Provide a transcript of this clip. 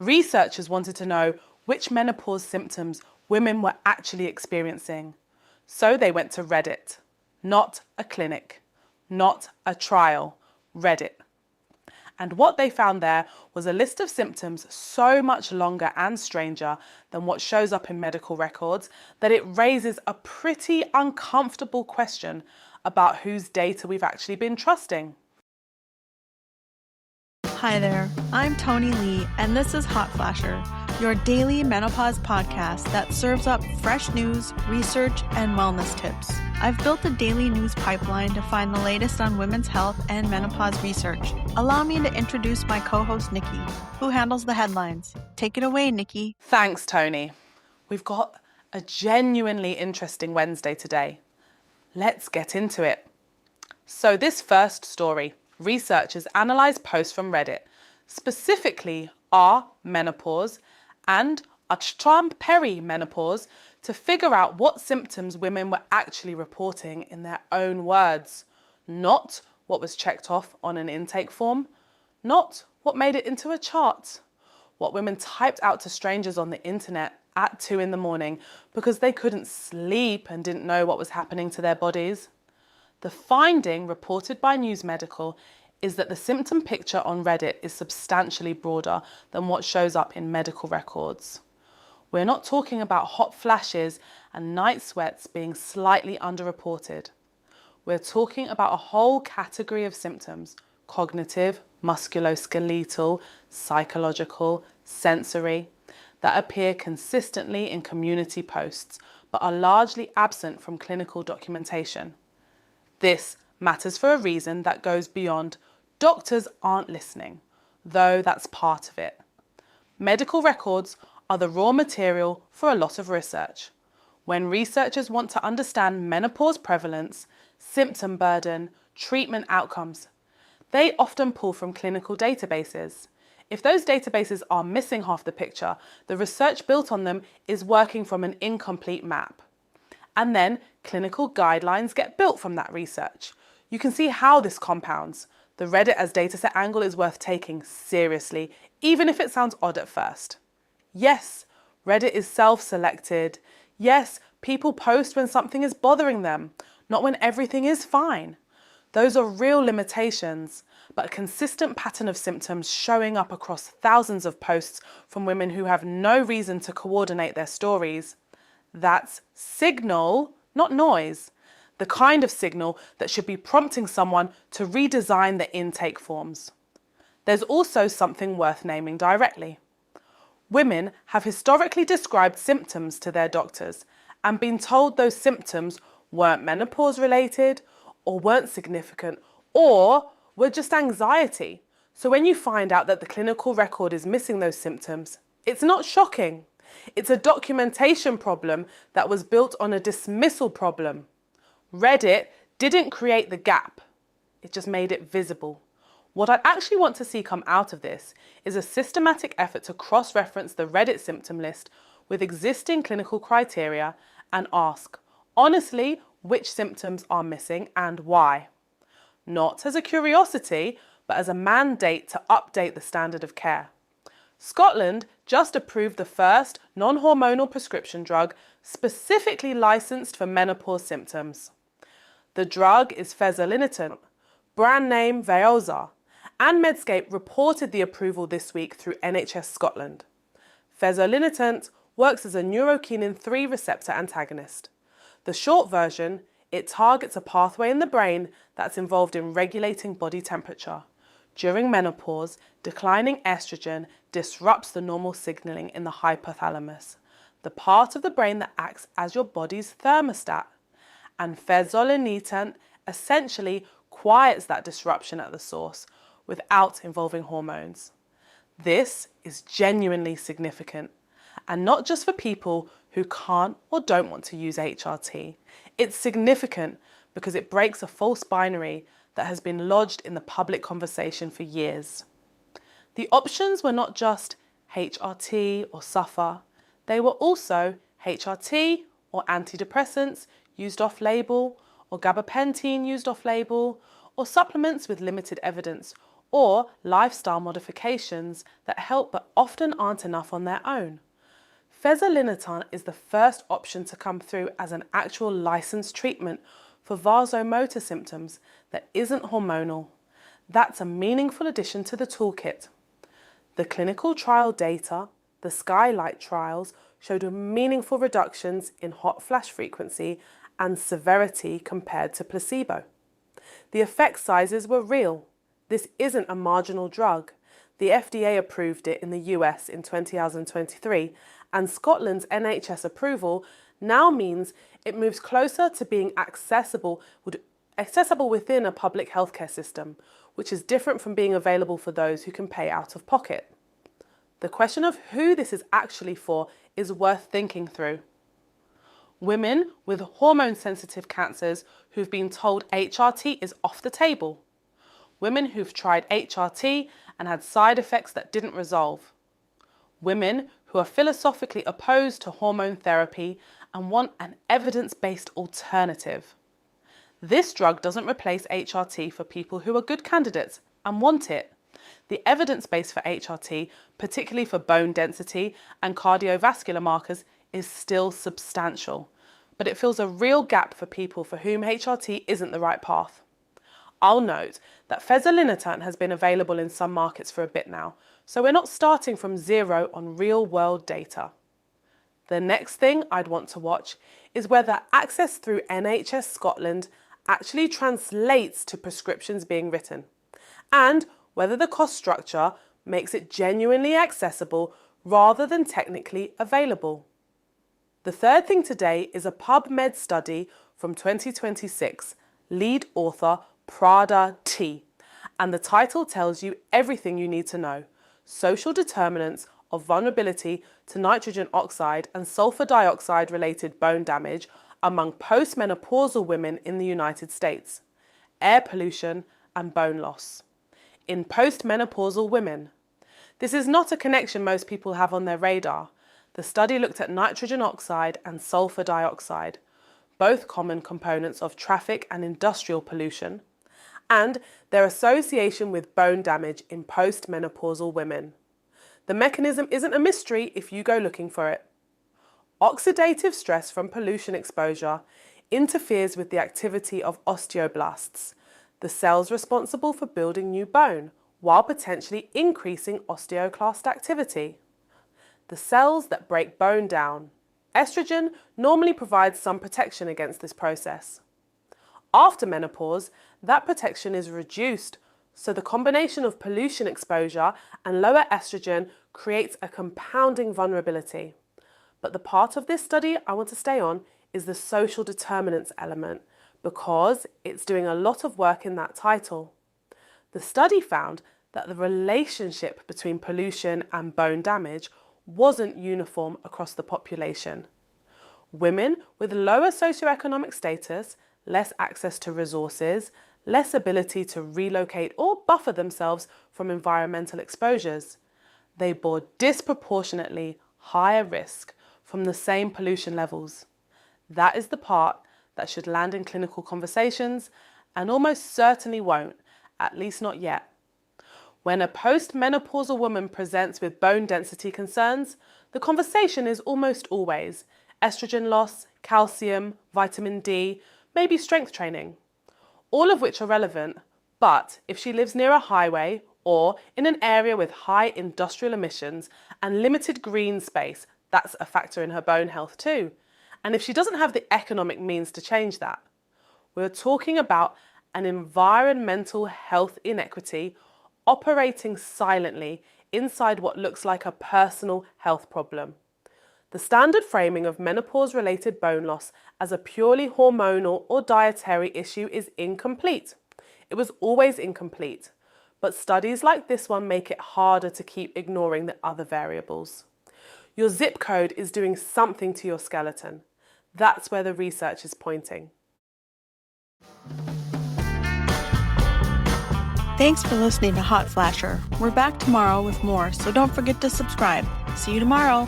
Researchers wanted to know which menopause symptoms women were actually experiencing. So they went to Reddit. Not a clinic, not a trial, Reddit. And what they found there was a list of symptoms so much longer and stranger than what shows up in medical records that it raises a pretty uncomfortable question about whose data we've actually been trusting. Hi there, I'm Tony Lee, and this is Hot Flasher, your daily menopause podcast that serves up fresh news, research, and wellness tips. I've built a daily news pipeline to find the latest on women's health and menopause research. Allow me to introduce my co-host, Nikki, who handles the headlines. Take it away, Nikki. Thanks, Tony. We've got a genuinely interesting Wednesday today. Let's get into it. So this first story, researchers analysed posts from Reddit, specifically are menopause and perimenopause, to figure out what symptoms women were actually reporting in their own words, not what was checked off on an intake form, not what made it into a chart, what women typed out to strangers on the internet at 2 a.m. because they couldn't sleep and didn't know what was happening to their bodies. The finding, reported by News Medical, is that the symptom picture on Reddit is substantially broader than what shows up in medical records. We're not talking about hot flashes and night sweats being slightly underreported. We're talking about a whole category of symptoms: cognitive, musculoskeletal, psychological, sensory, that appear consistently in community posts but are largely absent from clinical documentation. This matters for a reason that goes beyond doctors aren't listening, though that's part of it. Medical records are the raw material for a lot of research. When researchers want to understand menopause prevalence, symptom burden, treatment outcomes, they often pull from clinical databases. If those databases are missing half the picture, the research built on them is working from an incomplete map. And then clinical guidelines get built from that research. You can see how this compounds. The Reddit as dataset angle is worth taking seriously, even if it sounds odd at first. Yes, Reddit is self-selected. Yes, people post when something is bothering them, not when everything is fine. Those are real limitations, but a consistent pattern of symptoms showing up across thousands of posts from women who have no reason to coordinate their stories. That's signal, not noise. The kind of signal that should be prompting someone to redesign the intake forms. There's also something worth naming directly. Women have historically described symptoms to their doctors and been told those symptoms weren't menopause related or weren't significant or were just anxiety. So when you find out that the clinical record is missing those symptoms, it's not shocking. It's a documentation problem that was built on a dismissal problem. Reddit didn't create the gap, it just made it visible. What I actually want to see come out of this is a systematic effort to cross-reference the Reddit symptom list with existing clinical criteria and ask, honestly, which symptoms are missing and why. Not as a curiosity, but as a mandate to update the standard of care. Scotland just approved the first non-hormonal prescription drug specifically licensed for menopause symptoms. The drug is fezolinetant, brand name Veoza, and Medscape reported the approval this week through NHS Scotland. Fezolinetant works as a neurokinin 3 receptor antagonist. The short version, it targets a pathway in the brain that's involved in regulating body temperature. During menopause, declining estrogen disrupts the normal signaling in the hypothalamus, the part of the brain that acts as your body's thermostat. And fezolinetant essentially quiets that disruption at the source without involving hormones. This is genuinely significant, and not just for people who can't or don't want to use HRT. It's significant because it breaks a false binary that has been lodged in the public conversation for years. The options were not just HRT or sulfur, they were also HRT or antidepressants used off-label, or gabapentin used off-label, or supplements with limited evidence, or lifestyle modifications that help but often aren't enough on their own. Fezolinetant is the first option to come through as an actual licensed treatment for vasomotor symptoms that isn't hormonal. That's a meaningful addition to the toolkit. The clinical trial data, the Skylight trials, showed meaningful reductions in hot flash frequency and severity compared to placebo. The effect sizes were real. This isn't a marginal drug. The FDA approved it in the US in 2023, and Scotland's NHS approval now means it moves closer to being accessible within a public healthcare system, which is different from being available for those who can pay out of pocket. The question of who this is actually for is worth thinking through. Women with hormone-sensitive cancers who've been told HRT is off the table. Women who've tried HRT and had side effects that didn't resolve. Women who are philosophically opposed to hormone therapy and want an evidence-based alternative. This drug doesn't replace HRT for people who are good candidates and want it. The evidence base for HRT, particularly for bone density and cardiovascular markers, is still substantial, but it fills a real gap for people for whom HRT isn't the right path. I'll note that fezolinetant has been available in some markets for a bit now, so we're not starting from zero on real-world data. The next thing I'd want to watch is whether access through NHS Scotland actually translates to prescriptions being written, and whether the cost structure makes it genuinely accessible rather than technically available. The third thing today is a PubMed study from 2026, lead author Prada T, and the title tells you everything you need to know: social determinants of vulnerability to nitrogen oxide and sulfur dioxide related bone damage among postmenopausal women in the United States, air pollution and bone loss in postmenopausal women. This is not a connection most people have on their radar. The study looked at nitrogen oxide and sulfur dioxide, both common components of traffic and industrial pollution, and their association with bone damage in postmenopausal women. The mechanism isn't a mystery if you go looking for it. Oxidative stress from pollution exposure interferes with the activity of osteoblasts, the cells responsible for building new bone, while potentially increasing osteoclast activity. The cells that break bone down. Estrogen normally provides some protection against this process. After menopause, that protection is reduced, so the combination of pollution exposure and lower estrogen creates a compounding vulnerability. But the part of this study I want to stay on is the social determinants element, because it's doing a lot of work in that title. The study found that the relationship between pollution and bone damage wasn't uniform across the population. Women with lower socioeconomic status, less access to resources, less ability to relocate or buffer themselves from environmental exposures, they bore disproportionately higher risk from the same pollution levels. That is the part that should land in clinical conversations and almost certainly won't, at least not yet. When a postmenopausal woman presents with bone density concerns, the conversation is almost always estrogen loss, calcium, vitamin D, maybe strength training, all of which are relevant, but if she lives near a highway or in an area with high industrial emissions and limited green space, that's a factor in her bone health too. And if she doesn't have the economic means to change that, we're talking about an environmental health inequity operating silently inside what looks like a personal health problem. The standard framing of menopause-related bone loss as a purely hormonal or dietary issue is incomplete. It was always incomplete, but studies like this one make it harder to keep ignoring the other variables. Your zip code is doing something to your skeleton. That's where the research is pointing. Thanks for listening to Hot Flasher. We're back tomorrow with more, so don't forget to subscribe. See you tomorrow.